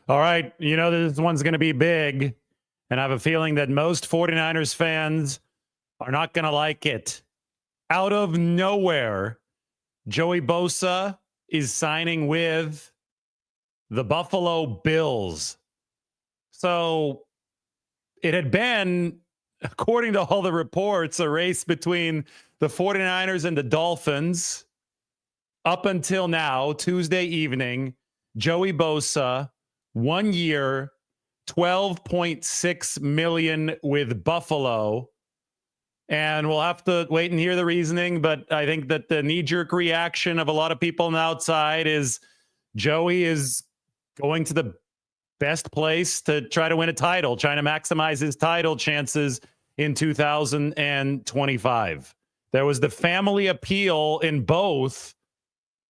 All right. You know, this one's going to be big. And I have a feeling that most 49ers fans are not going to like it. Out of nowhere, Joey Bosa is signing with the Buffalo Bills. So it had been, according to all the reports, a race between the 49ers and the Dolphins. Up until now, Tuesday evening, Joey Bosa, 1 year, $12.6 million with Buffalo. And we'll have to wait and hear the reasoning, but I think that the knee-jerk reaction of a lot of people on the outside is Joey is going to the best place to try to win a title, trying to maximize his title chances in 2025. There was the family appeal in both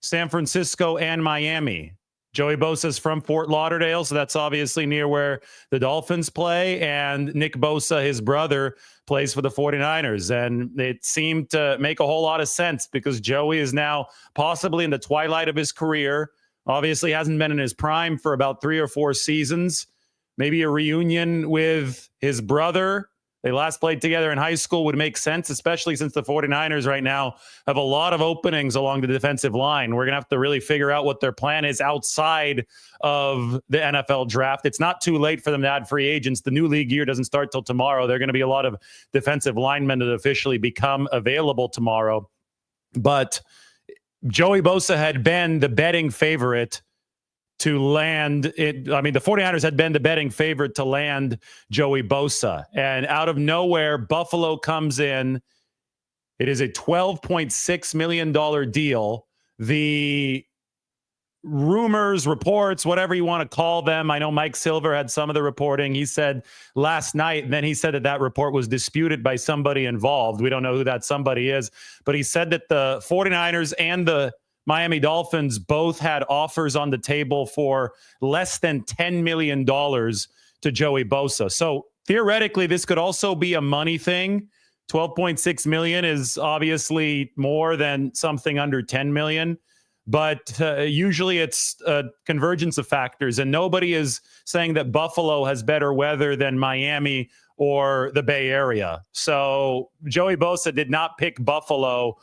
San Francisco and Miami. Joey Bosa's from Fort Lauderdale, so that's obviously near where the Dolphins play. And Nick Bosa, his brother, plays for the 49ers. And it seemed to make a whole lot of sense because Joey is now possibly in the twilight of his career. Obviously hasn't been in his prime for about 3 or 4 seasons. Maybe a reunion with his brother. They last played together in high school would make sense, especially since the 49ers right now have a lot of openings along the defensive line. We're going to have to really figure out what their plan is outside of the NFL draft. It's not too late for them to add free agents. The new league year doesn't start till tomorrow. There are going to be a lot of defensive linemen that officially become available tomorrow. But Joey Bosa had been the betting favorite to land it. I mean, the 49ers had been the betting favorite to land Joey Bosa. And out of nowhere, Buffalo comes in. It is a $12.6 million deal. The rumors, reports, whatever you want to call them. I know Mike Silver had some of the reporting. He said last night, and then he said that that report was disputed by somebody involved. We don't know who that somebody is, but he said that the 49ers and the Miami Dolphins both had offers on the table for less than $10 million to Joey Bosa. So theoretically, this could also be a money thing. $12.6 million is obviously more than something under $10 million. But usually it's a convergence of factors, and nobody is saying that Buffalo has better weather than Miami or the Bay Area. So Joey Bosa did not pick Buffalo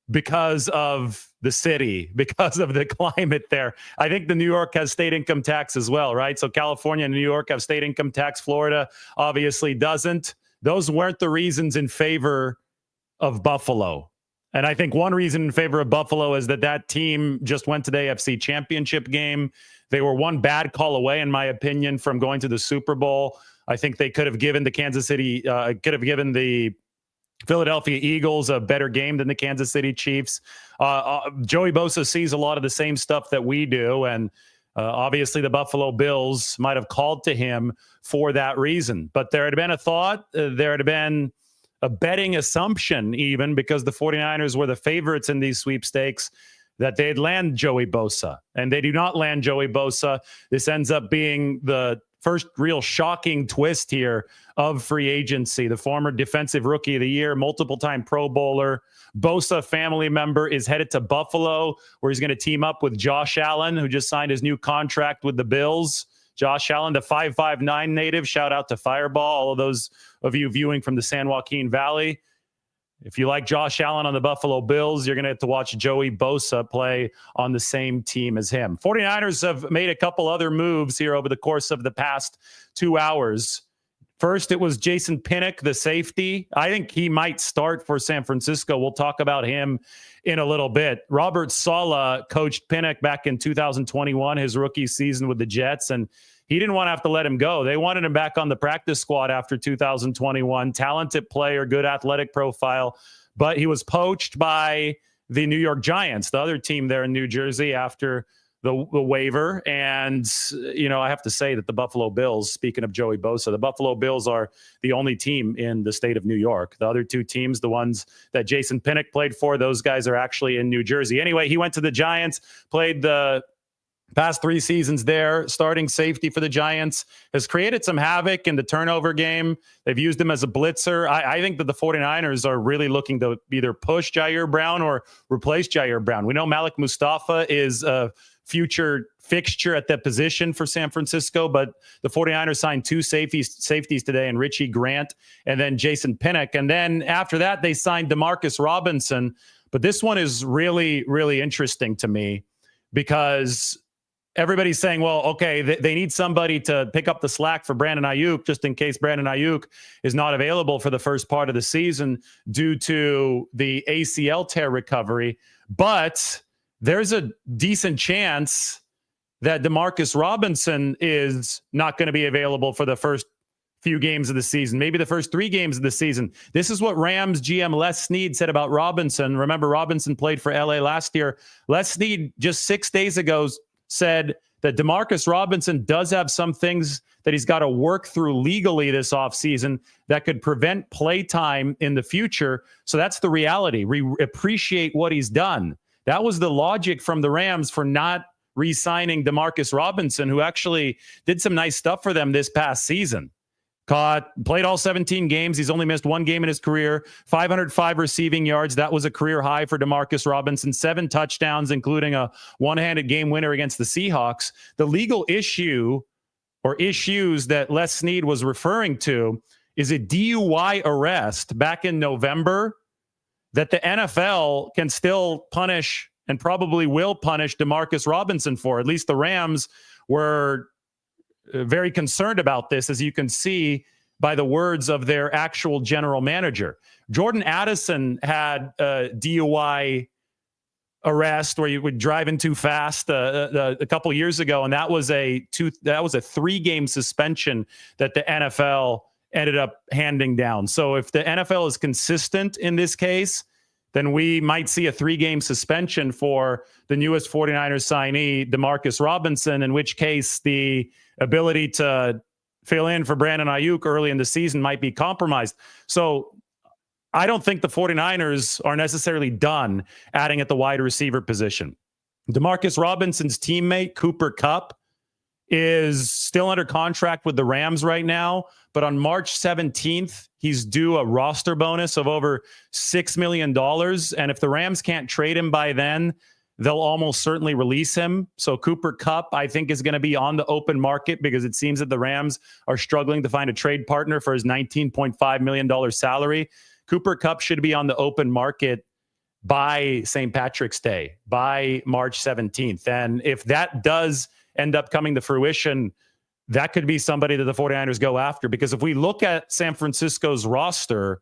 because of the city, because of the climate there. I think the New York has state income tax as well, right? So California and New York have state income tax. Florida obviously doesn't. Those weren't the reasons in favor of Buffalo. And I think one reason in favor of Buffalo is that that team just went to the AFC Championship game. They were one bad call away, in my opinion, from going to the Super Bowl. I think they could have given the the Philadelphia Eagles a better game than the Kansas City Chiefs. Joey Bosa sees a lot of the same stuff that we do, and obviously the Buffalo Bills might have called to him for that reason. But there had been a thought, there had been a betting assumption even, because the 49ers were the favorites in these sweepstakes, that they'd land Joey Bosa. And they do not land Joey Bosa. This ends up being the first real shocking twist here of free agency. The former defensive rookie of the year, multiple-time Pro Bowler, Bosa family member, is headed to Buffalo, where he's going to team up with Josh Allen, who just signed his new contract with the Bills. Josh Allen, the 5'5" native. Shout out to Fireball, all of those of you viewing from the San Joaquin Valley. If you like Josh Allen on the Buffalo Bills, you're going to have to watch Joey Bosa play on the same team as him. 49ers have made a couple other moves here over the course of the past 2 hours. First, it was Jason Pinnock, the safety. I think he might start for San Francisco. We'll talk about him in a little bit. Robert Salah coached Pinnock back in 2021, his rookie season with the Jets, and he didn't want to have to let him go. They wanted him back on the practice squad after 2021. Talented player, good athletic profile, but he was poached by the New York Giants, the other team there in New Jersey, after the waiver. And, you know, I have to say that the Buffalo Bills, speaking of Joey Bosa, the Buffalo Bills are the only team in the state of New York. The other two teams, the ones that Jason Pinnock played for, those guys are actually in New Jersey. Anyway, he went to the Giants, played the past 3 seasons there, starting safety for the Giants, has created some havoc in the turnover game. They've used him as a blitzer. I think that the 49ers are really looking to either push Jair Brown or replace Jair Brown. We know Malik Mustafa is a future fixture at that position for San Francisco, but the 49ers signed two safeties today, and Richie Grant and then Jason Pinnock. And then after that, they signed Demarcus Robinson. But this one is really, really interesting to me because everybody's saying, well, okay, they need somebody to pick up the slack for Brandon Ayuk, just in case Brandon Ayuk is not available for the first part of the season due to the ACL tear recovery. But there's a decent chance that Demarcus Robinson is not going to be available for the first few games of the season, maybe the first 3 games of the season. This is what Rams GM Les Snead said about Robinson. Remember, Robinson played for LA last year. Les Snead just 6 days ago said that Demarcus Robinson does have some things that he's got to work through legally this offseason that could prevent play time in the future. So that's the reality. We appreciate what he's done. That was the logic from the Rams for not re-signing Demarcus Robinson, who actually did some nice stuff for them this past season. Played all 17 games. He's only missed 1 game in his career. 505 receiving yards. That was a career high for Demarcus Robinson. 7 touchdowns, including a one-handed game winner against the Seahawks. The legal issue or issues that Les Snead was referring to is a DUI arrest back in November that the NFL can still punish and probably will punish Demarcus Robinson for. At least the Rams were very concerned about this, as you can see by the words of their actual general manager. Jordan Addison had a DUI arrest where you would drive in too fast a couple years ago, and that was a 3-game suspension that the NFL ended up handing down. So if the NFL is consistent in this case, then we might see a 3-game suspension for the newest 49ers signee, Demarcus Robinson, in which case the ability to fill in for Brandon Ayuk early in the season might be compromised. So I don't think the 49ers are necessarily done adding at the wide receiver position. Demarcus Robinson's teammate, Kupp, is still under contract with the Rams right now, but on March 17th, he's due a roster bonus of over $6 million. And if the Rams can't trade him by then, they'll almost certainly release him. So Kupp, I think, is going to be on the open market because it seems that the Rams are struggling to find a trade partner for his $19.5 million salary. Kupp should be on the open market by St. Patrick's Day, by March 17th. And if that does end up coming to fruition, that could be somebody that the 49ers go after. Because if we look at San Francisco's roster,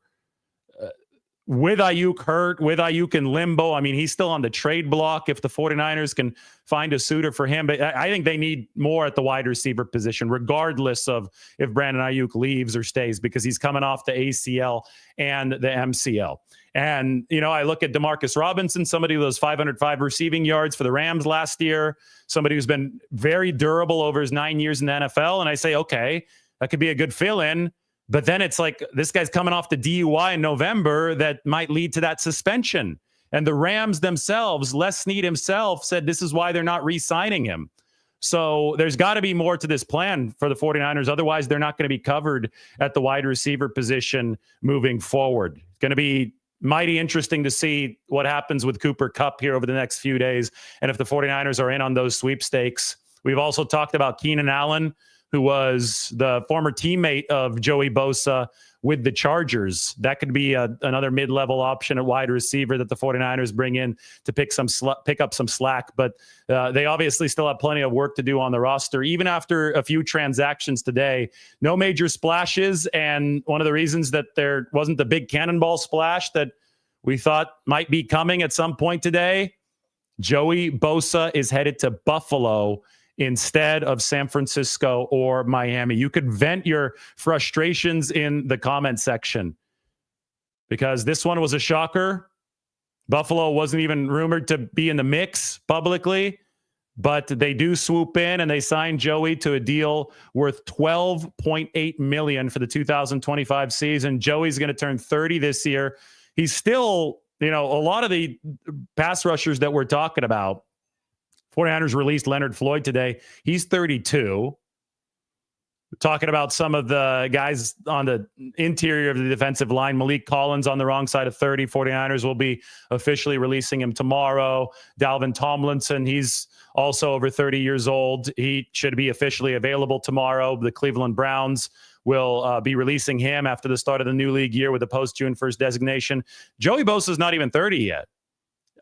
with Ayuk hurt, with Ayuk in limbo, I mean, he's still on the trade block if the 49ers can find a suitor for him. But I think they need more at the wide receiver position, regardless of if Brandon Ayuk leaves or stays, because he's coming off the ACL and the MCL. And, you know, I look at Demarcus Robinson, somebody with those 505 receiving yards for the Rams last year, somebody who's been very durable over his 9 years in the NFL. And I say, okay, that could be a good fill-in. But then it's like this guy's coming off the DUI in November that might lead to that suspension. And the Rams themselves, Les Snead himself, said this is why they're not re-signing him. So there's got to be more to this plan for the 49ers. Otherwise, they're not going to be covered at the wide receiver position moving forward. It's going to be mighty interesting to see what happens with Kupp here over the next few days. And if the 49ers are in on those sweepstakes. We've also talked about Keenan Allen, who was the former teammate of Joey Bosa with the Chargers. That could be another mid-level option at wide receiver that the 49ers bring in to pick up some slack. But they obviously still have plenty of work to do on the roster, even after a few transactions today. No major splashes, and one of the reasons that there wasn't the big cannonball splash that we thought might be coming at some point today, Joey Bosa is headed to Buffalo instead of San Francisco or Miami. You could vent your frustrations in the comment section because this one was a shocker. Buffalo wasn't even rumored to be in the mix publicly, but they do swoop in and they sign Joey to a deal worth $12.8 million for the 2025 season. Joey's going to turn 30 this year. He's still, you know, a lot of the pass rushers that we're talking about, 49ers released Leonard Floyd today. He's 32. Talking about some of the guys on the interior of the defensive line, Malik Collins on the wrong side of 30. 49ers will be officially releasing him tomorrow. Dalvin Tomlinson, he's also over 30 years old. He should be officially available tomorrow. The Cleveland Browns will be releasing him after the start of the new league year with a post-June 1st designation. Joey Bosa is not even 30 yet.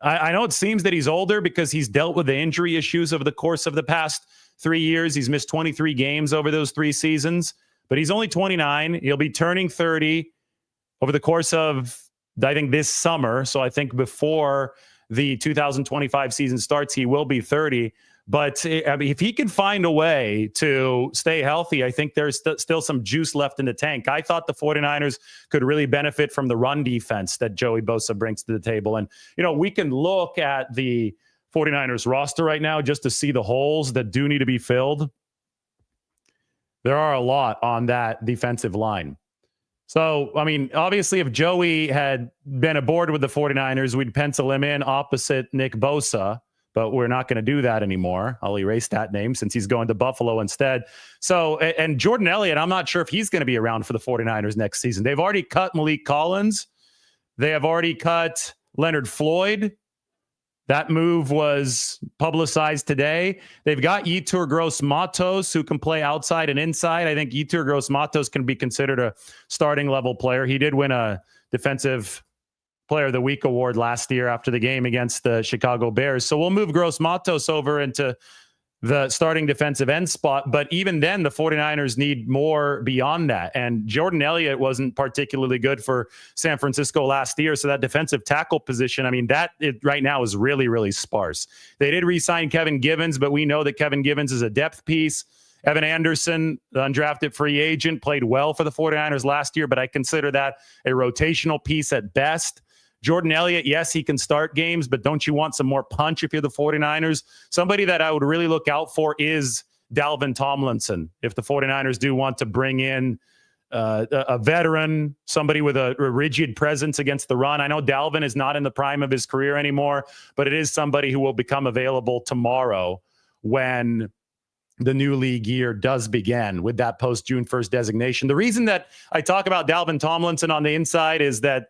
I know it seems that he's older because he's dealt with the injury issues over the course of the past 3 years. He's missed 23 games over those 3 seasons, but he's only 29. He'll be turning 30 over the course of, I think, this summer. So I think before the 2025 season starts, he will be 30. But I mean, if he can find a way to stay healthy, I think there's still some juice left in the tank. I thought the 49ers could really benefit from the run defense that Joey Bosa brings to the table. And, we can look at the 49ers roster right now just to see the holes that do need to be filled. There are a lot on that defensive line. So, I mean, obviously, if Joey had been aboard with the 49ers, we'd pencil him in opposite Nick Bosa, but we're not going to do that anymore. I'll erase that name since he's going to Buffalo instead. So, and Jordan Elliott, I'm not sure if he's going to be around for the 49ers next season. They've already cut Malik Collins. They have already cut Leonard Floyd. That move was publicized today. They've got Yetur Gross-Matos, who can play outside and inside. I think Yetur Gross-Matos can be considered a starting level player. He did win a Defensive Player of the Week award last year after the game against the Chicago Bears. So we'll move Gross-Matos over into the starting defensive end spot. But even then, the 49ers need more beyond that. And Jordan Elliott wasn't particularly good for San Francisco last year. So that defensive tackle position, I mean, right now is really, really sparse. They did re-sign Kevin Givens, but we know that Kevin Givens is a depth piece. Evan Anderson, the undrafted free agent, played well for the 49ers last year, but I consider that a rotational piece at best. Jordan Elliott, yes, he can start games, but don't you want some more punch if you're the 49ers? Somebody that I would really look out for is Dalvin Tomlinson. If the 49ers do want to bring in a veteran, somebody with a rigid presence against the run. I know Dalvin is not in the prime of his career anymore, but it is somebody who will become available tomorrow when the new league year does begin with that post-June 1st designation. The reason that I talk about Dalvin Tomlinson on the inside is that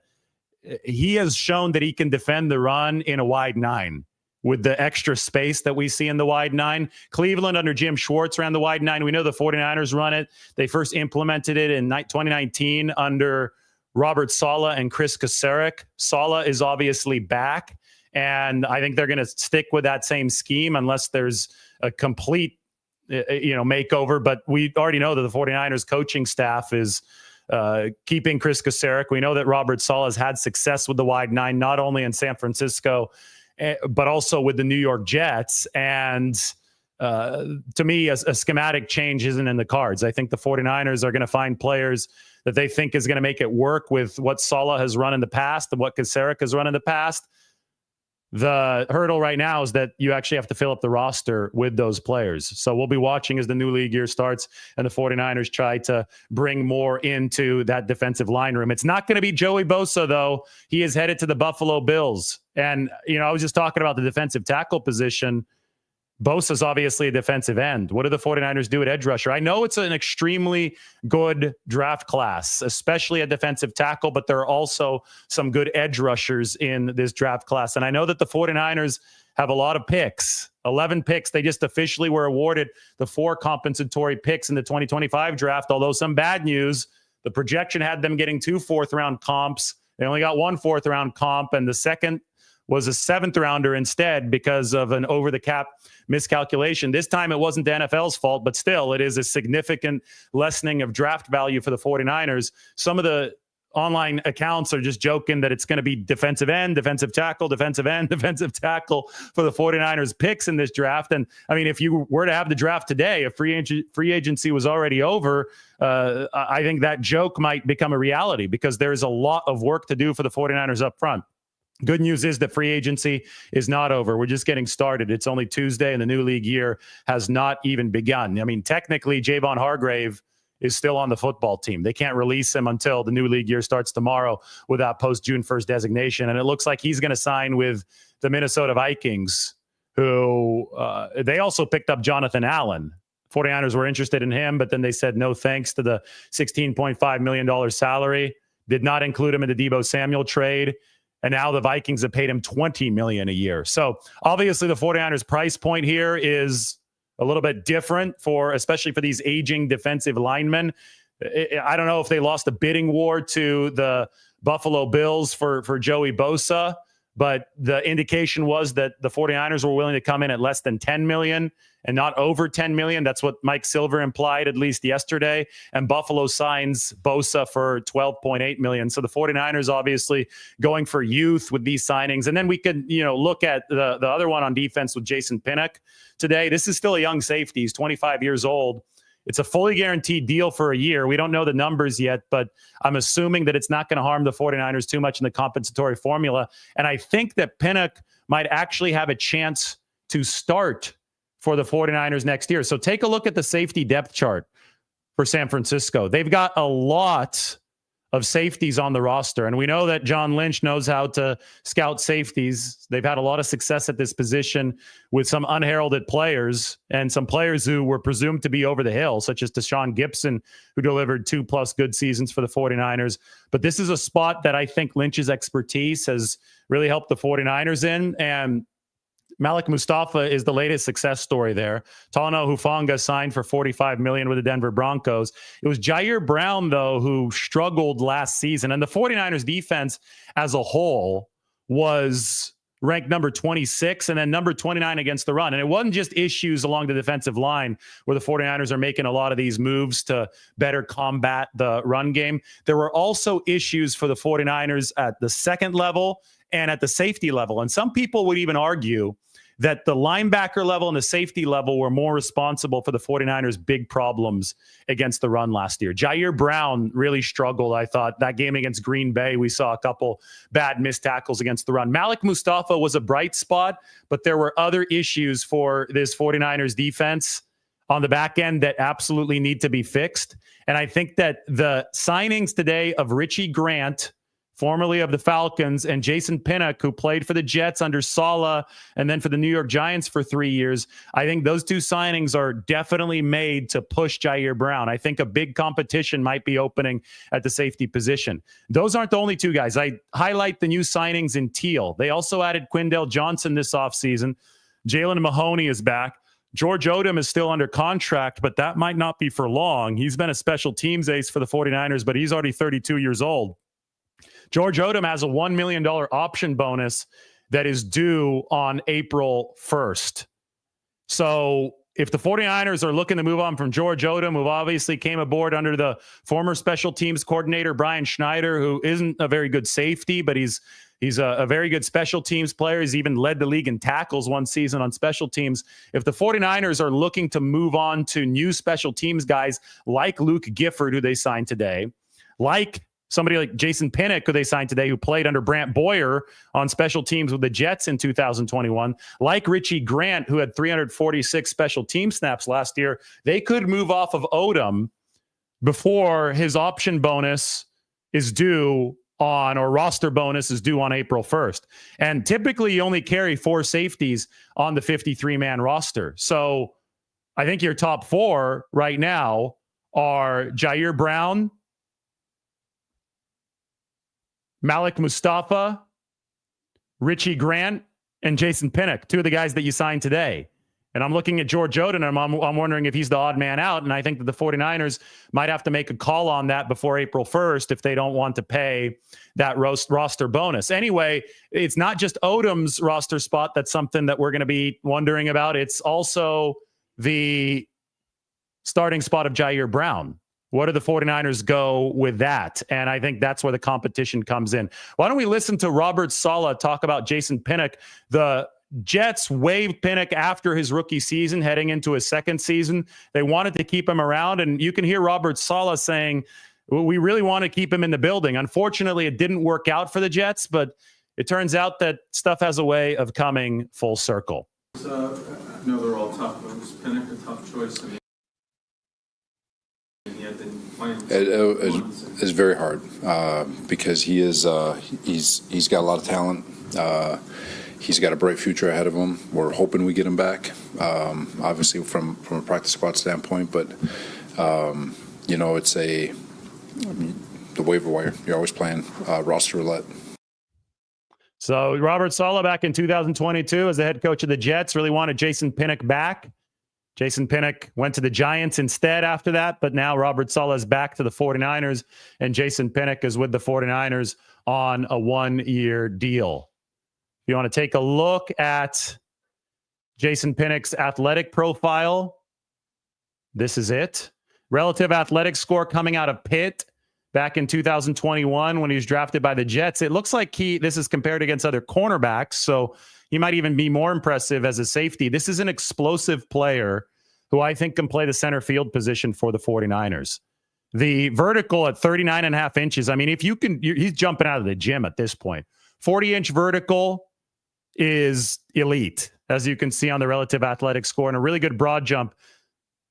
he has shown that he can defend the run in a wide 9 with the extra space that we see in the wide 9. Cleveland under Jim Schwartz ran the wide 9. We know the 49ers run it. They first implemented it in 2019 under Robert Salah and Chris Kasarik. Salah is obviously back, and I think they're going to stick with that same scheme unless there's a complete makeover. But we already know that the 49ers coaching staff is keeping Chris Kasarik. We know that Robert Salah has had success with the wide 9, not only in San Francisco, but also with the New York Jets. And to me, a schematic change isn't in the cards. I think the 49ers are going to find players that they think is going to make it work with what Salah has run in the past and what Kasarik has run in the past. The hurdle right now is that you actually have to fill up the roster with those players. So we'll be watching as the new league year starts and the 49ers try to bring more into that defensive line room. It's not going to be Joey Bosa, though. He is headed to the Buffalo Bills. And, I was just talking about the defensive tackle position. Bosa's obviously a defensive end. What do the 49ers do at edge rusher? I know it's an extremely good draft class, especially at defensive tackle, but there are also some good edge rushers in this draft class. And I know that the 49ers have a lot of picks, 11 picks. They just officially were awarded the 4 compensatory picks in the 2025 draft. Although some bad news, the projection had them getting 2 fourth-round comps. They only got 1 fourth-round comp, and the second was a 7th rounder instead because of an over-the-cap miscalculation. This time it wasn't the NFL's fault, but still it is a significant lessening of draft value for the 49ers. Some of the online accounts are just joking that it's going to be defensive end, defensive tackle, defensive end, defensive tackle for the 49ers picks in this draft. And I mean, if you were to have the draft today, if free agency was already over, I think that joke might become a reality because there's a lot of work to do for the 49ers up front. Good news is that free agency is not over. We're just getting started. It's only Tuesday and the new league year has not even begun. I mean, technically, Javon Hargrave is still on the football team. They can't release him until the new league year starts tomorrow without post-June 1st designation. And it looks like he's going to sign with the Minnesota Vikings, who they also picked up Jonathan Allen 49ers were interested in him, but then they said no thanks to the $16.5 million salary. Did not include him in the Deebo Samuel trade. And now the Vikings have paid him $20 million a year. So obviously the 49ers price point here is a little bit different especially for these aging defensive linemen. I don't know if they lost a bidding war to the Buffalo Bills for Joey Bosa, but the indication was that the 49ers were willing to come in at less than $10 million and not over $10 million. That's what Mike Silver implied, at least yesterday. And Buffalo signs Bosa for $12.8 million. So the 49ers obviously going for youth with these signings. And then we could, look at the other one on defense with Jason Pinnock today. This is still a young safety. He's 25 years old. It's a fully guaranteed deal for a year. We don't know the numbers yet, but I'm assuming that it's not going to harm the 49ers too much in the compensatory formula. And I think that Pinnock might actually have a chance to start for the 49ers next year. So take a look at the safety depth chart for San Francisco. They've got a lot of safeties on the roster. And we know that John Lynch knows how to scout safeties. They've had a lot of success at this position with some unheralded players and some players who were presumed to be over the hill, such as Deshaun Gibson, who delivered 2+ good seasons for the 49ers. But this is a spot that I think Lynch's expertise has really helped the 49ers in. And Malik Mustafa is the latest success story there. Talanoa Hufanga signed for $45 million with the Denver Broncos. It was Jair Brown, though, who struggled last season. And the 49ers defense as a whole was ranked number 26 and then number 29 against the run. And it wasn't just issues along the defensive line where the 49ers are making a lot of these moves to better combat the run game. There were also issues for the 49ers at the second level and at the safety level. And some people would even argue that the linebacker level and the safety level were more responsible for the 49ers' big problems against the run last year. Jair Brown really struggled, I thought. That game against Green Bay, we saw a couple bad missed tackles against the run. Malik Mustafa was a bright spot, but there were other issues for this 49ers defense on the back end that absolutely need to be fixed. And I think that the signings today of Richie Grant, formerly of the Falcons, and Jason Pinnock, who played for the Jets under Salah and then for the New York Giants for 3 years. I think those two signings are definitely made to push Jair Brown. I think a big competition might be opening at the safety position. Those aren't the only two guys. I highlight the new signings in teal. They also added Quindell Johnson this offseason. Jalen Mahoney is back. George Odom is still under contract, but that might not be for long. He's been a special teams ace for the 49ers, but he's already 32 years old. George Odom has a $1 million option bonus that is due on April 1st. So if the 49ers are looking to move on from George Odom, who obviously came aboard under the former special teams coordinator, Brian Schneider, who isn't a very good safety, but he's a very good special teams player. He's even led the league in tackles one season on special teams. If the 49ers are looking to move on to new special teams guys like Luke Gifford, who they signed today, like somebody like Jason Pinnock, who they signed today, who played under Brant Boyer on special teams with the Jets in 2021, like Richie Grant, who had 346 special team snaps last year, they could move off of Odom before his option bonus is due on, or roster bonus is due on April 1st. And typically you only carry 4 safeties on the 53-man roster. So I think your top 4 right now are Jair Brown, Malik Mustafa, Richie Grant, and Jason Pinnock, 2 of the guys that you signed today. And I'm looking at George Odom, and I'm wondering if he's the odd man out. And I think that the 49ers might have to make a call on that before April 1st if they don't want to pay that roster bonus. Anyway, it's not just Odom's roster spot that's something that we're going to be wondering about. It's also the starting spot of Jair Brown. What do the 49ers go with that? And I think that's where the competition comes in. Why don't we listen to Robert Saleh talk about Jason Pinnock? The Jets waived Pinnock after his rookie season, heading into his second season. They wanted to keep him around, and you can hear Robert Saleh saying, well, we really want to keep him in the building. Unfortunately, it didn't work out for the Jets, but it turns out that stuff has a way of coming full circle. I know they're all tough, but was Pinnock a tough choice? It's very hard because he's got a lot of talent. He's got a bright future ahead of him. We're hoping we get him back, obviously from a practice squad standpoint. But, it's the waiver wire. You're always playing roster roulette. So Robert Salah back in 2022 as the head coach of the Jets really wanted Jason Pinnock back. Jason Pinnock went to the Giants instead after that, but now Robert Salah is back to the 49ers, and Jason Pinnock is with the 49ers on a 1-year deal. If you want to take a look at Jason Pinnock's athletic profile, this is it. Relative athletic score coming out of Pitt back in 2021 when he was drafted by the Jets. It looks like this is compared against other cornerbacks, so he might even be more impressive as a safety. This is an explosive player who I think can play the center field position for the 49ers. The vertical at 39.5 inches. I mean, he's jumping out of the gym at this point. 40-inch vertical is elite, as you can see on the relative athletic score, and a really good broad jump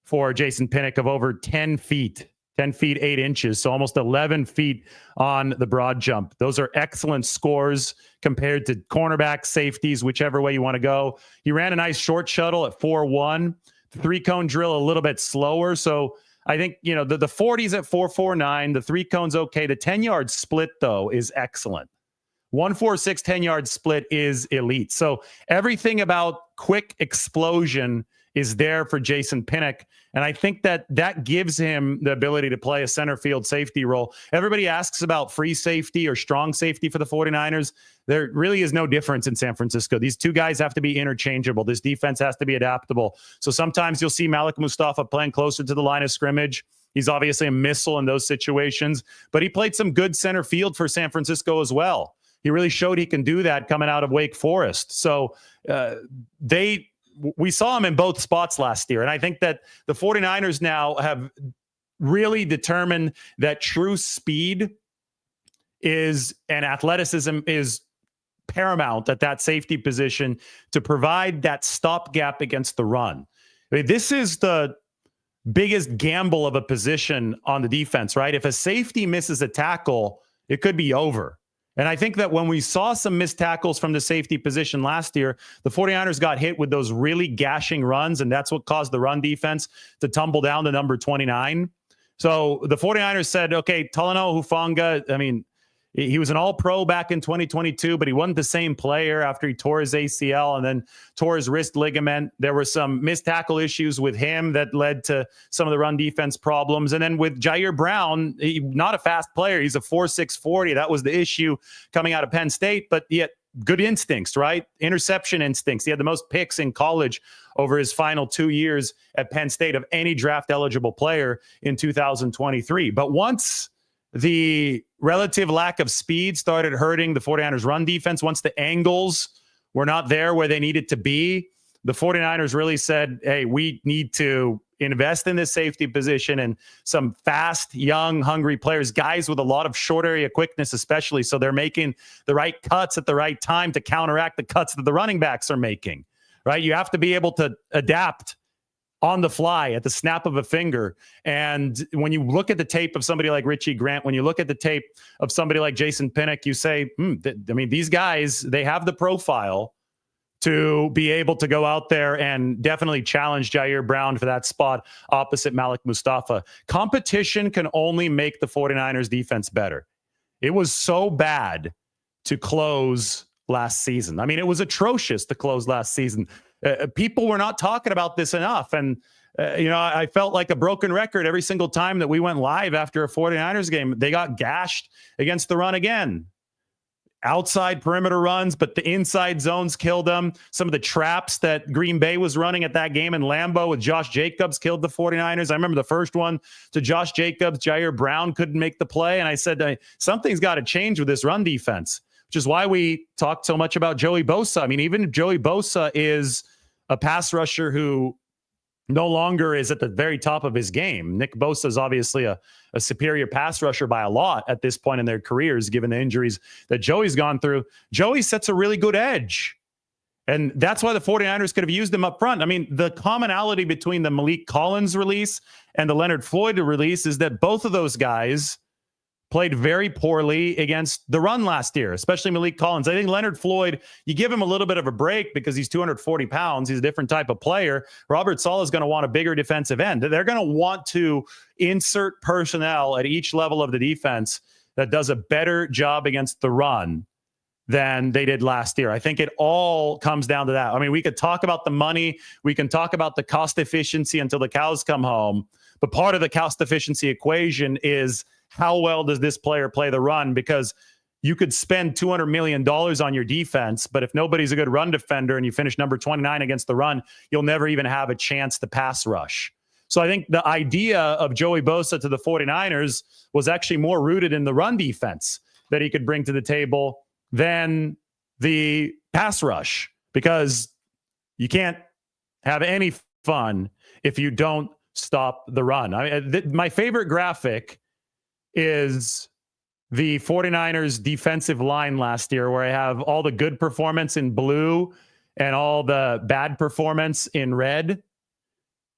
for Jason Pinnock of over 10 feet. 10 feet, 8 inches, so almost 11 feet on the broad jump. Those are excellent scores compared to cornerback, safeties, whichever way you want to go. He ran a nice short shuttle at 4.1. The 3-cone drill a little bit slower, so I think, the 40's at 4.49. The 3-cone's okay. The 10-yard split, though, is excellent. 1.46 10-yard split is elite. So everything about quick explosion is there for Jason Pinnock. And I think that gives him the ability to play a center field safety role. Everybody asks about free safety or strong safety for the 49ers. There really is no difference in San Francisco. These two guys have to be interchangeable. This defense has to be adaptable. So sometimes you'll see Malik Mustafa playing closer to the line of scrimmage. He's obviously a missile in those situations, but he played some good center field for San Francisco as well. He really showed he can do that coming out of Wake Forest. So we saw him in both spots last year. And I think that the 49ers now have really determined that true speed and athleticism is paramount at that safety position to provide that stopgap against the run. I mean, this is the biggest gamble of a position on the defense, right? If a safety misses a tackle, it could be over. And I think that when we saw some missed tackles from the safety position last year, the 49ers got hit with those really gashing runs, and that's what caused the run defense to tumble down to number 29. So the 49ers said, okay, Talanoa Hufanga, I mean, he was an all-pro back in 2022, but he wasn't the same player after he tore his ACL and then tore his wrist ligament. There were some missed tackle issues with him that led to some of the run defense problems. And then with Jair Brown, not a fast player. He's a 4.6 40. That was the issue coming out of Penn State, but yet good instincts, right? Interception instincts. He had the most picks in college over his final 2 years at Penn State of any draft-eligible player in 2023. But once the relative lack of speed started hurting the 49ers run defense, once the angles were not there where they needed to be, the 49ers really said, hey, we need to invest in this safety position and some fast, young, hungry players, guys with a lot of short area quickness, especially. So they're making the right cuts at the right time to counteract the cuts that the running backs are making, right? You have to be able to adapt on the fly at the snap of a finger. And when you look at the tape of somebody like Richie Grant, when you look at the tape of somebody like Jason Pinnock, you say, these guys, they have the profile to be able to go out there and definitely challenge Jair Brown for that spot opposite Malik Mustafa. Competition can only make the 49ers defense better. It was so bad to close last season. I mean, it was atrocious to close last season. People were not talking about this enough. And, I felt like a broken record every single time that we went live after a 49ers game. They got gashed against the run again. Outside perimeter runs, but the inside zones killed them. Some of the traps that Green Bay was running at that game in Lambeau with Josh Jacobs killed the 49ers. I remember the first one to Josh Jacobs, Jair Brown couldn't make the play. And I said, something's got to change with this run defense, which is why we talked so much about Joey Bosa. I mean, even if Joey Bosa is a pass rusher who no longer is at the very top of his game. Nick Bosa is obviously a superior pass rusher by a lot at this point in their careers, given the injuries that Joey's gone through. Joey sets a really good edge. And that's why the 49ers could have used him up front. I mean, the commonality between the Malik Collins release and the Leonard Floyd release is that both of those guys played very poorly against the run last year, especially Malik Collins. I think Leonard Floyd, you give him a little bit of a break because he's 240 pounds. He's a different type of player. Robert Salah is going to want a bigger defensive end. They're going to want to insert personnel at each level of the defense that does a better job against the run than they did last year. I think it all comes down to that. I mean, we could talk about the money. We can talk about the cost efficiency until the cows come home. But part of the cost efficiency equation is how well does this player play the run? Because you could spend $200 million on your defense, but if nobody's a good run defender and you finish number 29 against the run, you'll never even have a chance to pass rush. So I think the idea of Joey Bosa to the 49ers was actually more rooted in the run defense that he could bring to the table than the pass rush, because you can't have any fun if you don't stop the run. My favorite graphic is the 49ers defensive line last year, where I have all the good performance in blue and all the bad performance in red.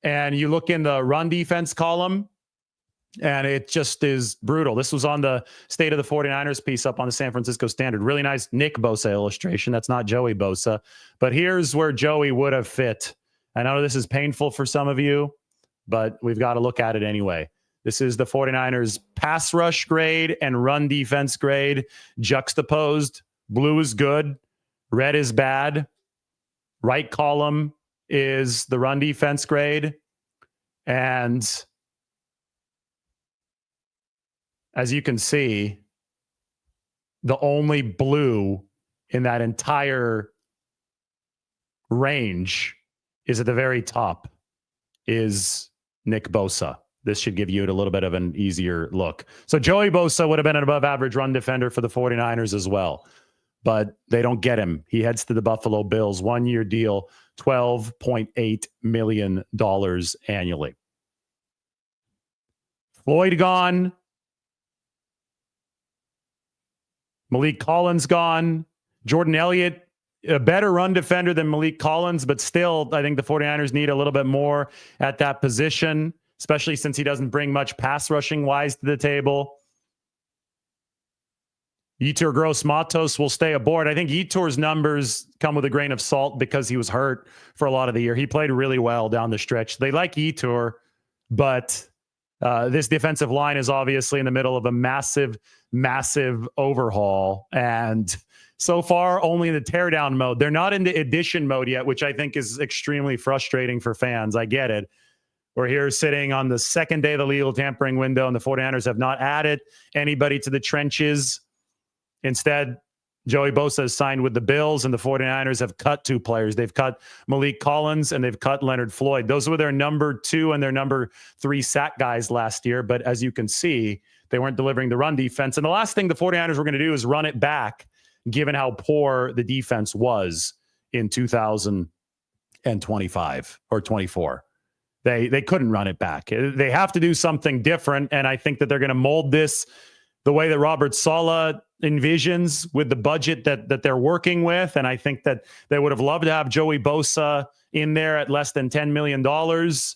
And you look in the run defense column, and it just is brutal. This was on the State of the 49ers piece up on the San Francisco Standard. Really nice Nick Bosa illustration. That's not Joey Bosa. But here's where Joey would have fit. I know this is painful for some of you, but we've got to look at it anyway. This is the 49ers pass rush grade and run defense grade juxtaposed. Blue is good. Red is bad. Right column is the run defense grade. And as you can see, the only blue in that entire range is at the very top is Nick Bosa. This should give you a little bit of an easier look. So Joey Bosa would have been an above average run defender for the 49ers as well, but they don't get him. He heads to the Buffalo Bills, 1-year deal, $12.8 million annually. Floyd gone. Malik Collins gone. Jordan Elliott, a better run defender than Malik Collins, but still, I think the 49ers need a little bit more at that position, especially since he doesn't bring much pass rushing wise to the table. Yetur Gross-Matos will stay aboard. I think Yetur's numbers come with a grain of salt because he was hurt for a lot of the year. He played really well down the stretch. They like Yetur, but this defensive line is obviously in the middle of a massive overhaul. And so far, only in the teardown mode. They're not in the addition mode yet, which I think is extremely frustrating for fans. I get it. We're here sitting on the second day of the legal tampering window, and the 49ers have not added anybody to the trenches. Instead, Joey Bosa has signed with the Bills, and the 49ers have cut 2 players. They've cut Malik Collins, and they've cut Leonard Floyd. Those were their number 2 and their number 3 sack guys last year. But as you can see, they weren't delivering the run defense. And the last thing the 49ers were going to do is run it back, given how poor the defense was in 2025 or 24. They couldn't run it back. They have to do something different, and I think that they're going to mold this the way that Robert Salah envisions with the budget that they're working with. And I think that they would have loved to have Joey Bosa in there at less than $10 million,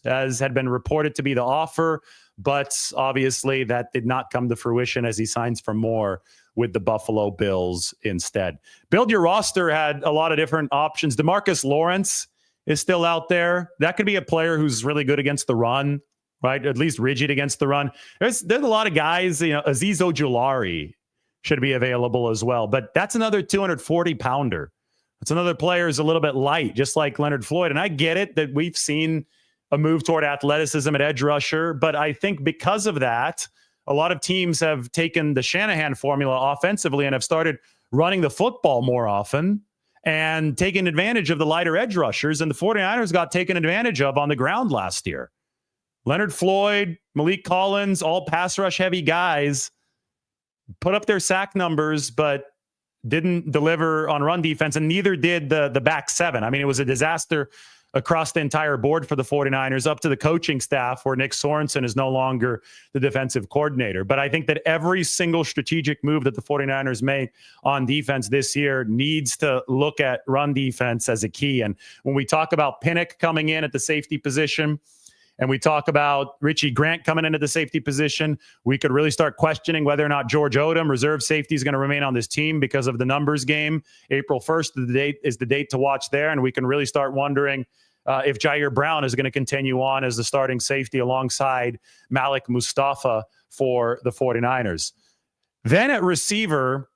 as had been reported to be the offer. But obviously that did not come to fruition as he signs for more with the Buffalo Bills instead. Build Your Roster had a lot of different options. Demarcus Lawrence is still out there. That could be a player who's really good against the run, right? At least rigid against the run. There's a lot of guys, Azeez Ojulari should be available as well. But that's another 240-pounder. That's another player who's a little bit light, just like Leonard Floyd. And I get it that we've seen a move toward athleticism at edge rusher. But I think because of that, a lot of teams have taken the Shanahan formula offensively and have started running the football more often and taking advantage of the lighter edge rushers. And the 49ers got taken advantage of on the ground last year. Leonard Floyd, Malik Collins, all pass rush heavy guys put up their sack numbers, but didn't deliver on run defense, and neither did the back seven. I mean, it was a disaster across the entire board for the 49ers, up to the coaching staff, where Nick Sorensen is no longer the defensive coordinator. But I think that every single strategic move that the 49ers made on defense this year needs to look at run defense as a key. And when we talk about Pinnock coming in at the safety position, and we talk about Richie Grant coming into the safety position, we could really start questioning whether or not George Odom, reserve safety, is going to remain on this team because of the numbers game. April 1st is the date to watch there, and we can really start wondering if Jair Brown is going to continue on as the starting safety alongside Malik Mustafa for the 49ers. Then at receiver,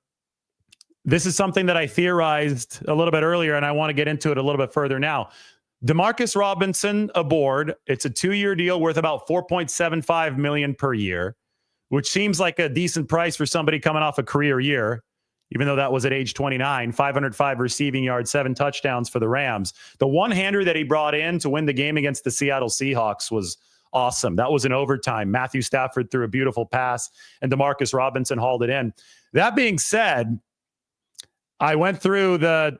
this is something that I theorized a little bit earlier, and I want to get into it a little bit further now. Demarcus Robinson aboard. It's a 2-year deal worth about $4.75 million per year, which seems like a decent price for somebody coming off a career year, even though that was at age 29, 505 receiving yards, 7 touchdowns for the Rams. The one-hander that he brought in to win the game against the Seattle Seahawks was awesome. That was in overtime. Matthew Stafford threw a beautiful pass, and Demarcus Robinson hauled it in. That being said, I went through the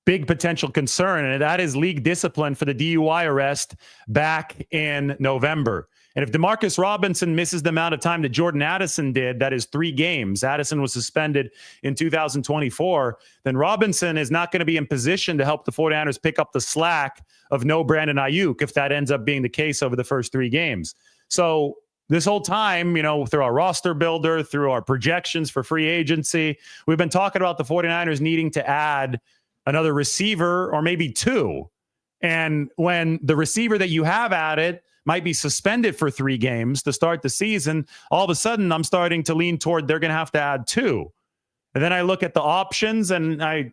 big potential concern, and that is league discipline for the DUI arrest back in November. And if Demarcus Robinson misses the amount of time that Jordan Addison did, that is 3 games, Addison was suspended in 2024, then Robinson is not going to be in position to help the 49ers pick up the slack of no Brandon Ayuk if that ends up being the case over the first 3 games. So this whole time, through our roster builder, through our projections for free agency, we've been talking about the 49ers needing to add another receiver or maybe 2. And when the receiver that you have added might be suspended for 3 games to start the season, all of a sudden I'm starting to lean toward they're going to have to add 2. And then I look at the options and I,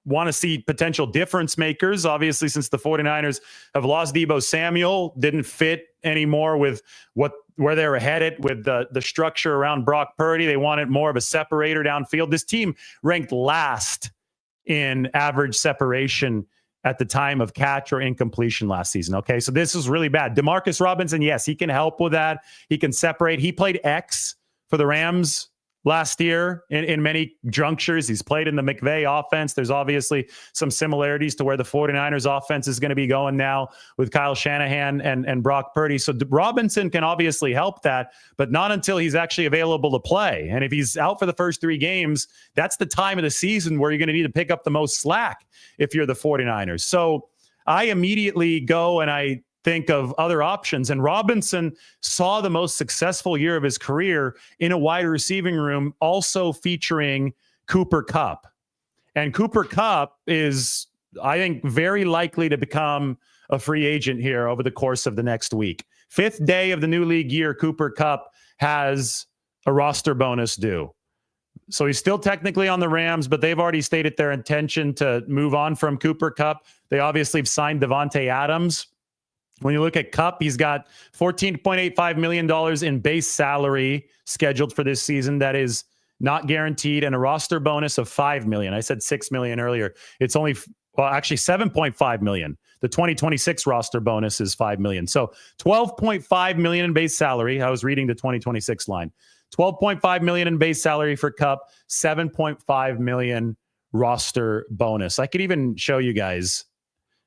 want to see potential difference makers. Obviously, since the 49ers have lost Deebo Samuel, didn't fit anymore with where they were headed with the structure around Brock Purdy. They wanted more of a separator downfield. This team ranked last in average separation at the time of catch or incompletion last season. Okay, so this is really bad. Demarcus Robinson, yes, he can help with that. He can separate. He played X for the Rams last year in many junctures. He's played in the McVay offense. There's obviously some similarities to where the 49ers offense is going to be going now with Kyle Shanahan and Brock Purdy. So Robinson can obviously help that, but not until he's actually available to play. And if he's out for the first 3 games, that's the time of the season where you're going to need to pick up the most slack if you're the 49ers. So I immediately go and I think of other options. And Robinson saw the most successful year of his career in a wide receiving room, also featuring Cooper Kupp. And Cooper Kupp is, I think, very likely to become a free agent here over the course of the next week. 5th day of the new league year, Cooper Kupp has a roster bonus due. So he's still technically on the Rams, but they've already stated their intention to move on from Cooper Kupp. They obviously have signed Devontae Adams. When you look at Kupp, he's got $14.85 million in base salary scheduled for this season that is not guaranteed, and a roster bonus of $5 million. I said $6 million earlier. It's only, actually $7.5 million. The 2026 roster bonus is $5 million. So $12.5 million in base salary. I was reading the 2026 line. $12.5 million in base salary for Kupp, $7.5 million roster bonus. I could even show you guys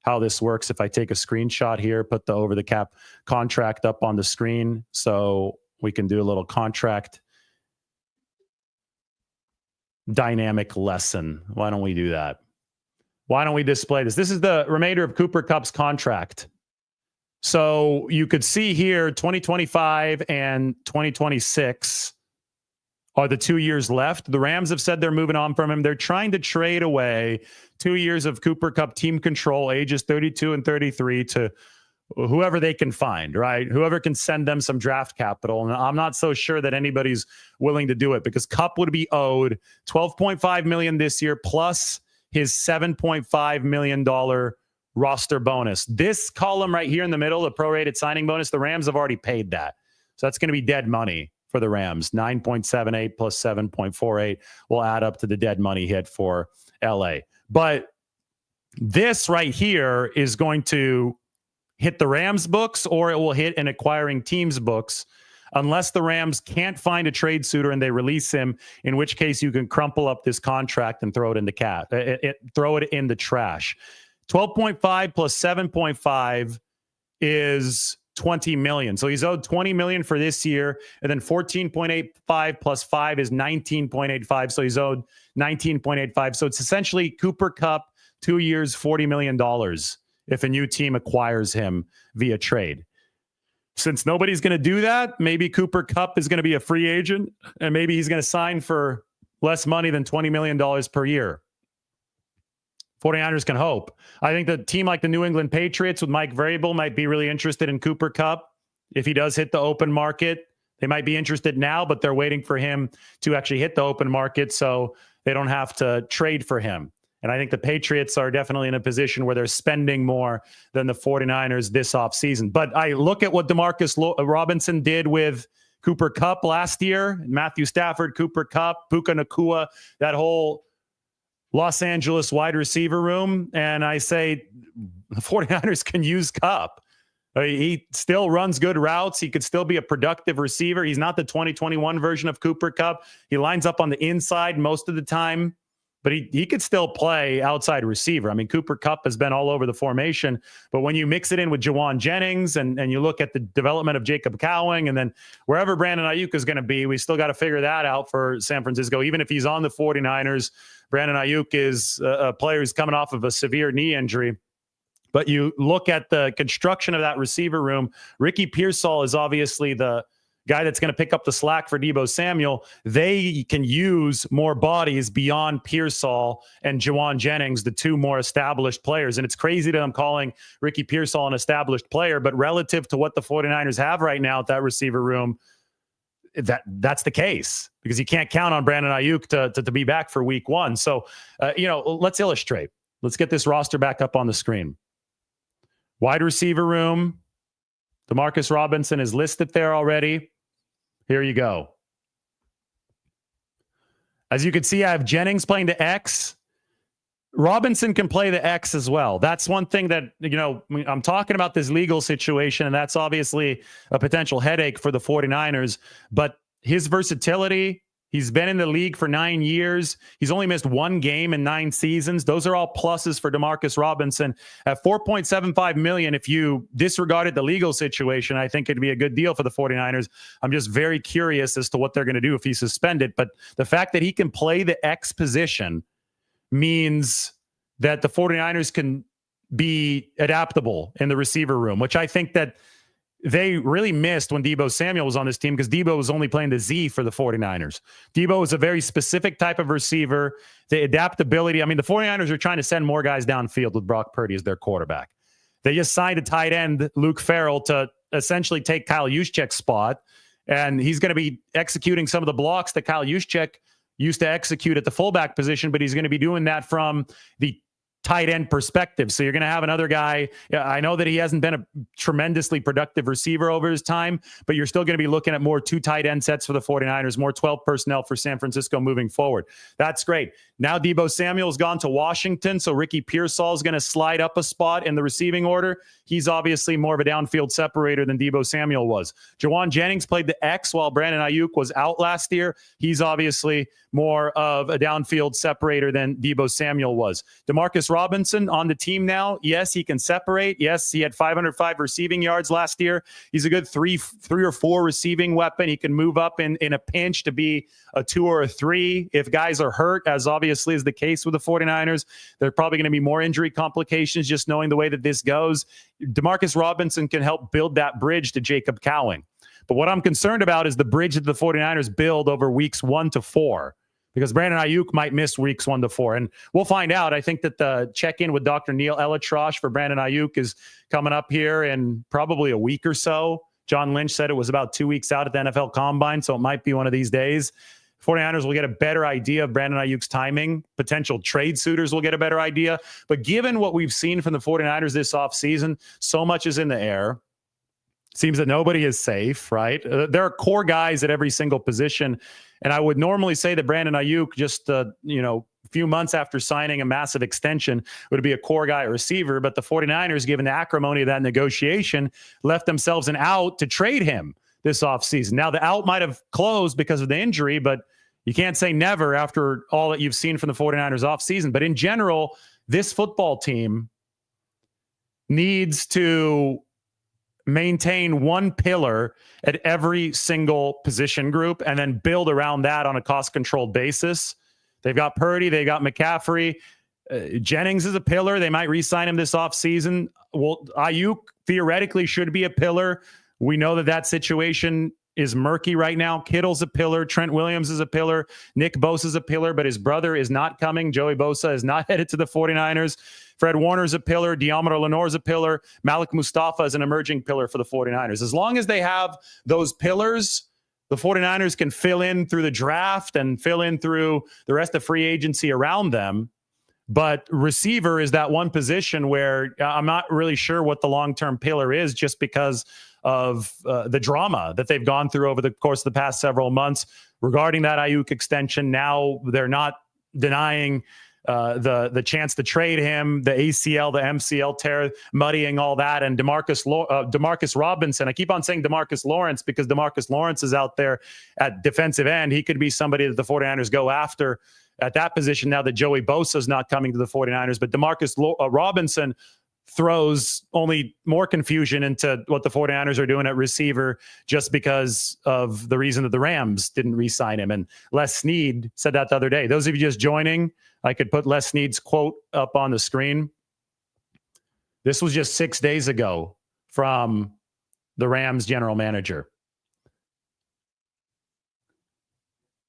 how this works if I take a screenshot here, put the over-the-cap contract up on the screen so we can do a little contract dynamic lesson. Why don't we do that? Why don't we display this? This is the remainder of Cooper Kupp's contract. So you could see here 2025 and 2026 are the 2 years left. The Rams have said they're moving on from him. They're trying to trade away 2 years of Cooper Kupp team control, ages 32 and 33, to whoever they can find, right? Whoever can send them some draft capital. And I'm not so sure that anybody's willing to do it because Kupp would be owed $12.5 million this year plus his $7.5 million roster bonus. This column right here in the middle, the prorated signing bonus, the Rams have already paid that. So that's going to be dead money for the Rams. 9.78 plus 7.48 will add up to the dead money hit for LA. But this right here is going to hit the Rams books, or it will hit an acquiring team's books, unless the Rams can't find a trade suitor and they release him, in which case you can crumple up this contract and throw it in the throw it in the trash. 12.5 plus 7.5 is $20 million. So he's owed $20 million for this year, and then 14.85 plus 5 is 19.85. So he's owed 19.85. So it's essentially Cooper Kupp, 2 years, $40 million if a new team acquires him via trade. since nobody's going to do that, maybe Cooper Kupp is going to be a free agent, and maybe he's going to sign for less money than $20 million per year. 49ers can hope. I think the team like the New England Patriots with Mike Vrabel might be really interested in Cooper Kupp. If he does hit the open market, they might be interested now, but they're waiting for him to actually hit the open market so they don't have to trade for him. And I think the Patriots are definitely in a position where they're spending more than the 49ers this offseason. But I look at what Demarcus Robinson did with Cooper Kupp last year, Matthew Stafford, Cooper Kupp, Puka Nacua, that whole Los Angeles wide receiver room. And I say the 49ers can use Kupp. He still runs good routes. He could still be a productive receiver. He's not the 2021 version of Cooper Kupp. He lines up on the inside most of the time, but he could still play outside receiver. I mean, Cooper Kupp has been all over the formation, but when you mix it in with Juwan Jennings and you look at the development of Jacob Cowing and then wherever Brandon Ayuk is going to be, we still got to figure that out for San Francisco. Even if he's on the 49ers, Brandon Ayuk is a player who's coming off of a severe knee injury. But you look at the construction of that receiver room, Ricky Pearsall is obviously the guy that's going to pick up the slack for Deebo Samuel. They can use more bodies beyond Pearsall and Juwan Jennings, the two more established players. And it's crazy that I'm calling Ricky Pearsall an established player, but relative to what the 49ers have right now at that receiver room, that's the case because you can't count on Brandon Ayuk to be back for week one. So, let's illustrate. Let's get this roster back up on the screen. Wide receiver room, Demarcus Robinson is listed there already. Here you go. As you can see, I have Jennings playing the X. Robinson can play the X as well. That's one thing that, I'm talking about this legal situation, and that's obviously a potential headache for the 49ers. But his versatility, he's been in the league for 9 years. He's only missed one game in 9 seasons. Those are all pluses for Demarcus Robinson. At $4.75 million, if you disregarded the legal situation, I think it'd be a good deal for the 49ers. I'm just very curious as to what they're going to do if he's suspended. But the fact that he can play the X position means that the 49ers can be adaptable in the receiver room, which I think that they really missed when Deebo Samuel was on this team because Deebo was only playing the Z for the 49ers. Deebo is a very specific type of receiver. The adaptability, the 49ers are trying to send more guys downfield with Brock Purdy as their quarterback. They just signed a tight end, Luke Farrell, to essentially take Kyle Juszczyk's spot, and he's going to be executing some of the blocks that Kyle Juszczyk used to execute at the fullback position, but he's going to be doing that from the tight end perspective. So you're going to have another guy. I know that he hasn't been a tremendously productive receiver over his time, but you're still going to be looking at more 2 tight end sets for the 49ers, more 12 personnel for San Francisco moving forward. That's great. Now Deebo Samuel's gone to Washington, so Ricky Pearsall is going to slide up a spot in the receiving order. He's obviously more of a downfield separator than Deebo Samuel was. Juwan Jennings played the X while Brandon Ayuk was out last year. He's obviously more of a downfield separator than Deebo Samuel was. Demarcus Robinson on the team now. Yes, he can separate. Yes, he had 505 receiving yards last year. He's a good three or four receiving weapon. He can move up in a pinch to be a 2 or a 3 if guys are hurt, as obviously is the case with the 49ers. There are probably going to be more injury complications just knowing the way that this goes. Demarcus Robinson can help build that bridge to Jacob Cowing. But what I'm concerned about is the bridge that the 49ers build over weeks 1 to 4. Because Brandon Ayuk might miss weeks 1 to 4. And we'll find out. I think that the check-in with Dr. Neil Elitrosh for Brandon Ayuk is coming up here in probably a week or so. John Lynch said it was about 2 weeks out at the NFL Combine, so it might be one of these days. 49ers will get a better idea of Brandon Ayuk's timing. Potential trade suitors will get a better idea. But given what we've seen from the 49ers this offseason, so much is in the air. Seems that nobody is safe, right? There are core guys at every single position. And I would normally say that Brandon Ayuk, just a few months after signing a massive extension, would be a core guy at receiver. But the 49ers, given the acrimony of that negotiation, left themselves an out to trade him this offseason. Now, the out might have closed because of the injury, but you can't say never after all that you've seen from the 49ers offseason. But in general, this football team needs to maintain one pillar at every single position group and then build around that on a cost-controlled basis. They've got Purdy, they got McCaffrey. Jennings is a pillar. They might re-sign him this offseason. Well, Ayuk theoretically should be a pillar We know that situation is murky right now. Kittle's a pillar. Trent Williams is a pillar. Nick Bosa is a pillar, but his brother is not coming. Joey Bosa is not headed to the 49ers. Fred Warner's a pillar. Deommodore Lenoir's a pillar. Malik Mustafa is an emerging pillar for the 49ers. As long as they have those pillars, the 49ers can fill in through the draft and fill in through the rest of free agency around them. But receiver is that one position where I'm not really sure what the long-term pillar is, just because of the drama that they've gone through over the course of the past several months regarding that Ayuk extension. Now they're not denying the chance to trade him, the ACL, the MCL tear, muddying all that, and Demarcus Robinson. I keep on saying Demarcus Lawrence because Demarcus Lawrence is out there at defensive end. He could be somebody that the 49ers go after at that position now that Joey Bosa is not coming to the 49ers. But Demarcus Robinson throws only more confusion into what the 49ers are doing at receiver, just because of the reason that the Rams didn't re-sign him. And Les Snead said that the other day. Those of you just joining, I could put Les Snead's quote up on the screen. This was just 6 days ago from the Rams general manager.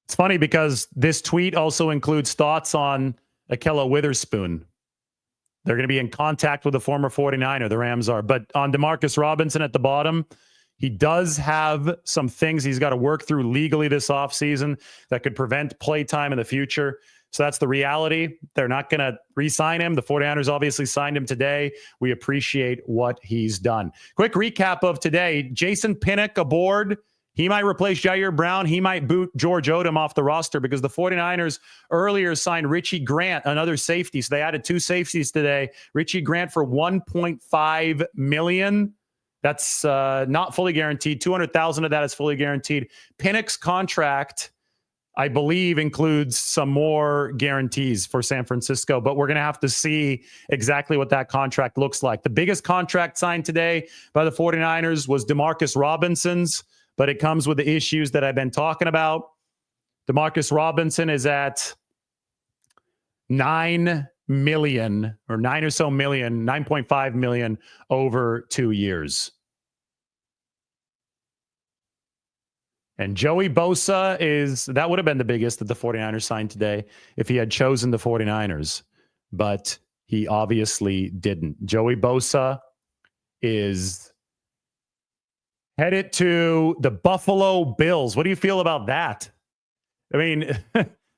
It's funny because this tweet also includes thoughts on Ahkello Witherspoon. They're going to be in contact with the former 49er, the Rams are. But on Demarcus Robinson at the bottom, he does have some things he's got to work through legally this offseason that could prevent play time in the future. So that's the reality. They're not going to re-sign him. The 49ers obviously signed him today. We appreciate what he's done. Quick recap of today. Jason Pinnock aboard. He might replace Jair Brown. He might boot George Odom off the roster because the 49ers earlier signed Richie Grant, another safety. So they added 2 safeties today. Richie Grant for $1.5 million. That's not fully guaranteed. $200,000 of that is fully guaranteed. Pinnock's contract, I believe, includes some more guarantees for San Francisco, but we're going to have to see exactly what that contract looks like. The biggest contract signed today by the 49ers was Demarcus Robinson's, but it comes with the issues that I've been talking about. Demarcus Robinson is at $9 million or 9 or so million, 9.5 million over 2 years. And Joey Bosa that would have been the biggest that the 49ers signed today if he had chosen the 49ers, but he obviously didn't. Joey Bosa is headed to the Buffalo Bills. What do you feel about that? I mean,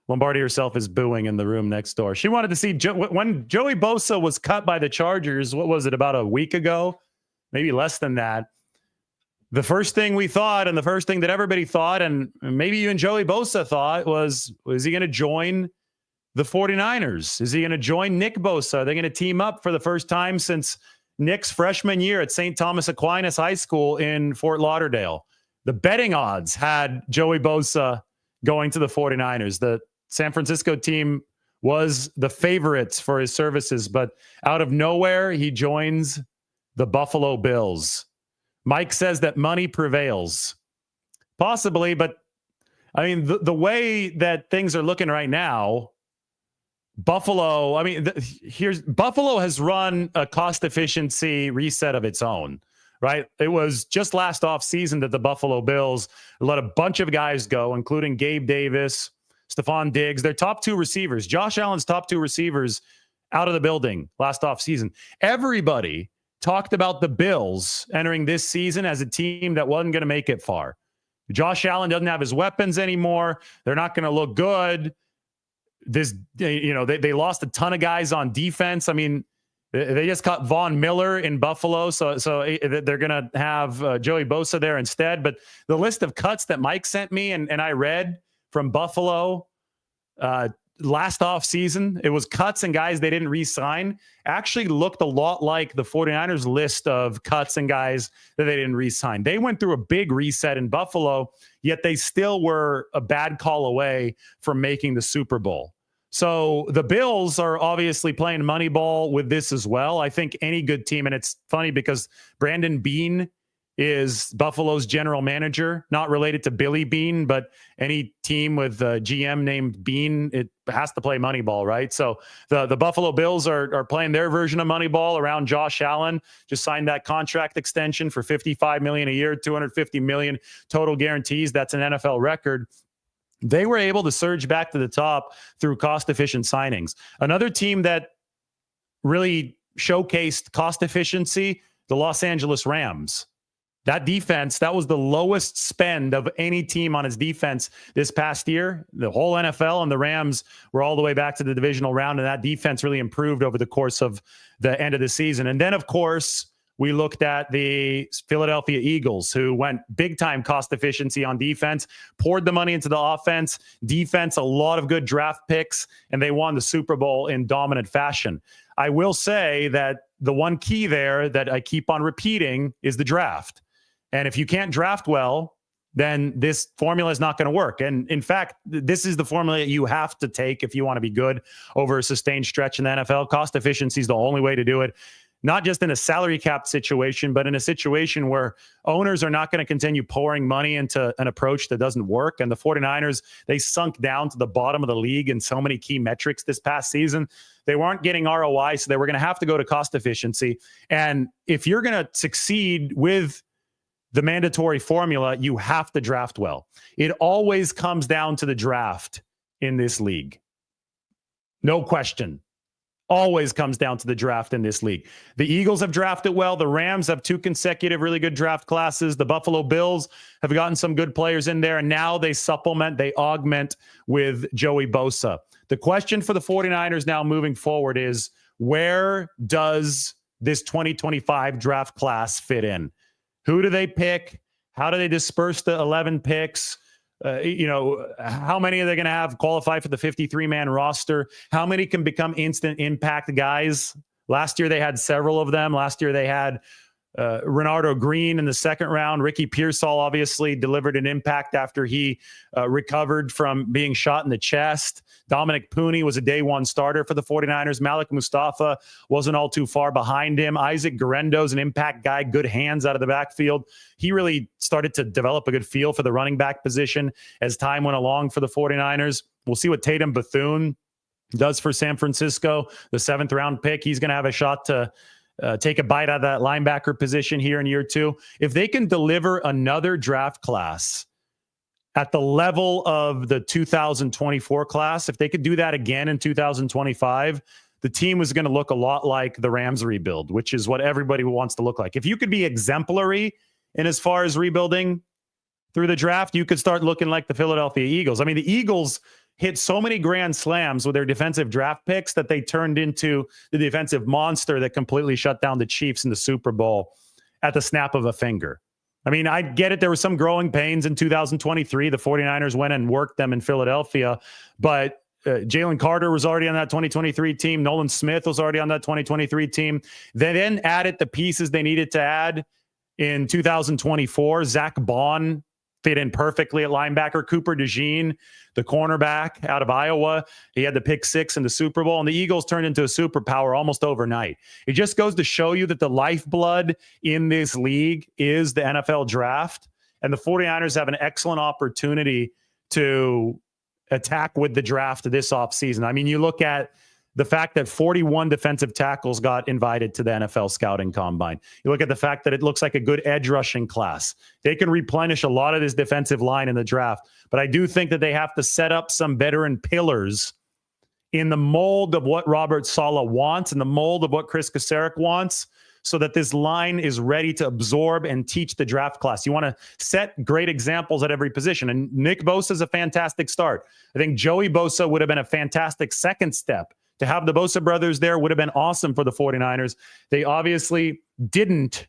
Lombardi herself is booing in the room next door. She wanted to see when Joey Bosa was cut by the Chargers. What was it, about a week ago? Maybe less than that. The first thing we thought, and the first thing that everybody thought, and maybe even Joey Bosa thought, was he going to join the 49ers? Is he going to join Nick Bosa? Are they going to team up for the first time since Nick's freshman year at St. Thomas Aquinas High School in Fort Lauderdale? The betting odds had Joey Bosa going to the 49ers. The San Francisco team was the favorites for his services, but out of nowhere, he joins the Buffalo Bills. Mike says that money prevails. Possibly, but I mean, the way that things are looking right now, Buffalo, I mean, Buffalo has run a cost efficiency reset of its own, right? It was just last offseason that the Buffalo Bills let a bunch of guys go, including Gabe Davis, Stephon Diggs, their top 2 receivers, Josh Allen's top 2 receivers out of the building last offseason. Everybody talked about the Bills entering this season as a team that wasn't going to make it far. Josh Allen doesn't have his weapons anymore. They're not going to look good. They lost a ton of guys on defense. I mean, they just cut Von Miller in Buffalo, so they're going to have Joey Bosa there instead. But the list of cuts that Mike sent me and I read from Buffalo last offseason, it was cuts and guys they didn't re-sign, actually looked a lot like the 49ers list of cuts and guys that they didn't re-sign. They went through a big reset in Buffalo, yet they still were a bad call away from making the Super Bowl. So the Bills are obviously playing Moneyball with this as well. I think any good team, and it's funny because Brandon Beane is Buffalo's general manager, not related to Billy Bean, but any team with a GM named Bean, it has to play Moneyball, right? So the Buffalo Bills are playing their version of Moneyball around Josh Allen. Just signed that contract extension for $55 million a year, $250 million total guarantees. That's an NFL record. They were able to surge back to the top through cost-efficient signings. Another team that really showcased cost efficiency, the Los Angeles Rams. That defense, that was the lowest spend of any team on its defense this past year. The whole NFL and the Rams were all the way back to the divisional round, and that defense really improved over the course of the end of the season. And then, of course, we looked at the Philadelphia Eagles, who went big-time cost efficiency on defense, poured the money into the offense, defense, a lot of good draft picks, and they won the Super Bowl in dominant fashion. I will say that the one key there that I keep on repeating is the draft. And if you can't draft well, then this formula is not going to work. And in fact, this is the formula that you have to take if you want to be good over a sustained stretch in the NFL. Cost efficiency is the only way to do it. Not just in a salary cap situation, but in a situation where owners are not going to continue pouring money into an approach that doesn't work. And the 49ers, they sunk down to the bottom of the league in so many key metrics this past season. They weren't getting ROI, so they were going to have to go to cost efficiency. And if you're going to succeed with the mandatory formula, you have to draft well. It always comes down to the draft in this league. No question. Always comes down to the draft in this league. The Eagles have drafted well. The Rams have 2 consecutive really good draft classes. The Buffalo Bills have gotten some good players in there, and now they supplement, they augment with Joey Bosa. The question for the 49ers now moving forward is, where does this 2025 draft class fit in? Who do they pick? How do they disperse the 11 picks? How many are they going to have qualify for the 53-man roster? How many can become instant impact guys? Last year, they had several of them. Last year, they had Renardo Green in the second round. Ricky Pearsall obviously delivered an impact after he recovered from being shot in the chest. Dominic Pooney was a day one starter for the 49ers. Malik Mustafa wasn't all too far behind him. Isaac Guerendo's an impact guy, good hands out of the backfield. He really started to develop a good feel for the running back position as time went along for the 49ers. We'll see what Tatum Bethune does for San Francisco, the 7th round pick. He's going to have a shot to take a bite out of that linebacker position here in year 2. If they can deliver another draft class at the level of the 2024 class, if they could do that again in 2025, the team was going to look a lot like the Rams rebuild, which is what everybody wants to look like. If you could be exemplary in as far as rebuilding through the draft, you could start looking like the Philadelphia Eagles. I mean, the Eagles hit so many grand slams with their defensive draft picks that they turned into the defensive monster that completely shut down the Chiefs in the Super Bowl at the snap of a finger. I mean, I get it. There were some growing pains in 2023. The 49ers went and worked them in Philadelphia, but Jalen Carter was already on that 2023 team. Nolan Smith was already on that 2023 team. They then added the pieces they needed to add in 2024. Zach Bond fit in perfectly at linebacker. Cooper DeJean, the cornerback out of Iowa, he had the pick 6 in the Super Bowl, and the Eagles turned into a superpower almost overnight. It just goes to show you that the lifeblood in this league is the NFL draft, and the 49ers have an excellent opportunity to attack with the draft this offseason. I mean, you look at the fact that 41 defensive tackles got invited to the NFL scouting combine. You look at the fact that it looks like a good edge rushing class. They can replenish a lot of this defensive line in the draft, but I do think that they have to set up some veteran pillars in the mold of what Robert Salah wants and the mold of what Chris Kasarik wants, so that this line is ready to absorb and teach the draft class. You want to set great examples at every position. And Nick Bosa is a fantastic start. I think Joey Bosa would have been a fantastic second step. To have the Bosa brothers there would have been awesome for the 49ers. They obviously didn't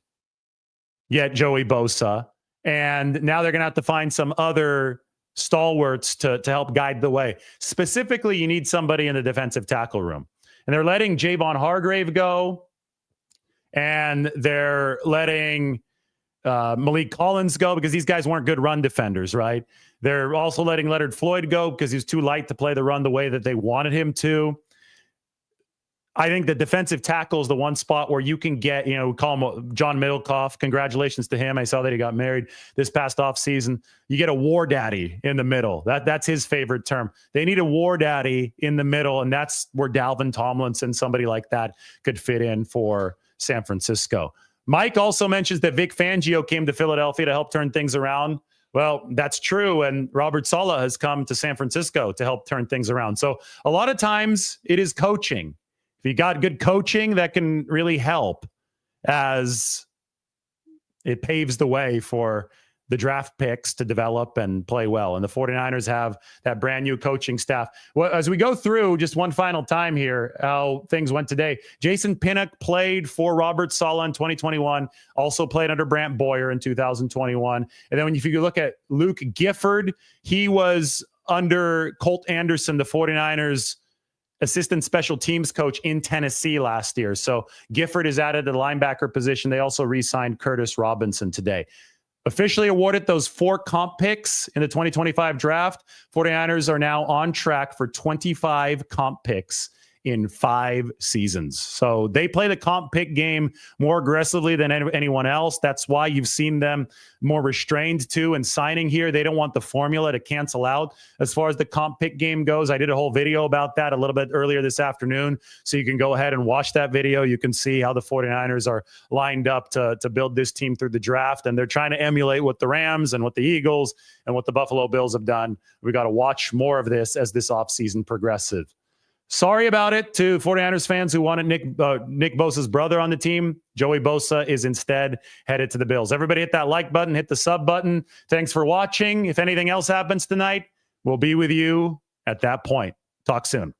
get Joey Bosa, and now they're going to have to find some other stalwarts to help guide the way. Specifically, you need somebody in the defensive tackle room. And they're letting Javon Hargrave go, and they're letting Malik Collins go because these guys weren't good run defenders, right? They're also letting Leonard Floyd go because he's too light to play the run the way that they wanted him to. I think the defensive tackle is the one spot where you can get, we call him John Middlecoff. Congratulations to him. I saw that he got married this past offseason. You get a war daddy in the middle. That's his favorite term. They need a war daddy in the middle, and that's where Dalvin Tomlinson, somebody like that, could fit in for San Francisco. Mike also mentions that Vic Fangio came to Philadelphia to help turn things around. Well, that's true. And Robert Salah has come to San Francisco to help turn things around. So a lot of times it is coaching. If you got good coaching, that can really help as it paves the way for the draft picks to develop and play well. And the 49ers have that brand new coaching staff. Well, as we go through just one final time here, how things went today. Jason Pinnock played for Robert Salah in 2021, also played under Brant Boyer in 2021. And then if you look at Luke Gifford, he was under Colt Anderson, the 49ers assistant special teams coach in Tennessee last year. So Gifford is added to the linebacker position. They also re-signed Curtis Robinson today. Officially awarded those 4 comp picks in the 2025 draft. 49ers are now on track for 25 comp picks in 5 seasons. So they play the comp pick game more aggressively than anyone else. That's why you've seen them more restrained too in signing here. They don't want the formula to cancel out as far as the comp pick game goes. I did a whole video about that a little bit earlier this afternoon. So you can go ahead and watch that video. You can see how the 49ers are lined up to build this team through the draft. And they're trying to emulate what the Rams and what the Eagles and what the Buffalo Bills have done. We got to watch more of this as this offseason progresses. Sorry about it to 49ers fans who wanted Nick Bosa's brother on the team. Joey Bosa is instead headed to the Bills. Everybody hit that like button, hit the sub button. Thanks for watching. If anything else happens tonight, we'll be with you at that point. Talk soon.